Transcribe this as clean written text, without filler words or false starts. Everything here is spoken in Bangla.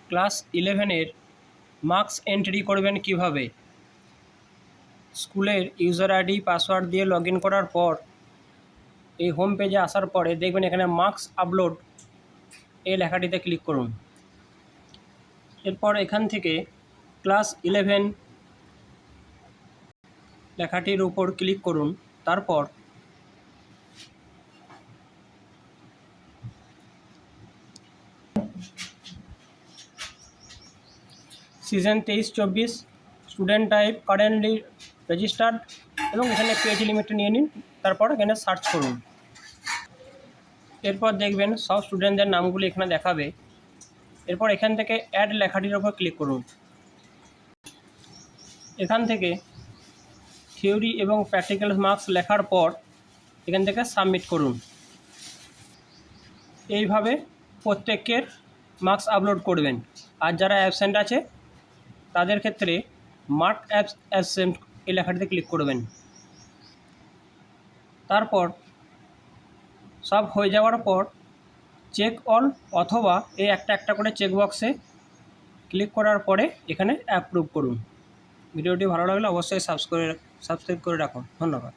ক্লাস 11-এর মার্কস এন্ট্রি করবেন কিভাবে। স্কুলের ইউজার আইডি পাসওয়ার্ড দিয়ে লগ ইন করার পর এই হোম পেজে আসার পরে দেখবেন এখানে মার্কস আপলোড এই লেখাটিতে ক্লিক করুন। এরপর এখান থেকে ক্লাস 11 লেখাটির উপর ক্লিক করুন। তারপর season 23-24 student type currently registered এবং এখানে পেজ লিমিটটা নিয়ে নিন। তারপর এখানে সার্চ করুন। এরপর দেখবেন সব স্টুডেন্টদের নামগুলি এখানে দেখাবে। এরপর এখান থেকে অ্যাড লেখাটির উপর ক্লিক করুন। এখান থেকে থিওরি এবং প্র্যাকটিক্যাল মার্কস লেখার পর এখান থেকে সাবমিট করুন। এইভাবে প্রত্যেকের মার্কস আপলোড করবেন। আর যারা অ্যাবসেন্ট আছে তাদের ক্ষেত্রে মার্ক অ্যাবসেন্ট এই লেখাটিতে ক্লিক করবেন। তারপর সব হয়ে যাওয়ার পর চেক অল অথবা এই একটা করে চেকবক্সে ক্লিক করার পরে এখানে অ্যাপ্রুভ করুন। ভিডিওটি ভালো লাগলে অবশ্যই সাবস্ক্রাইব করে রাখুন। ধন্যবাদ।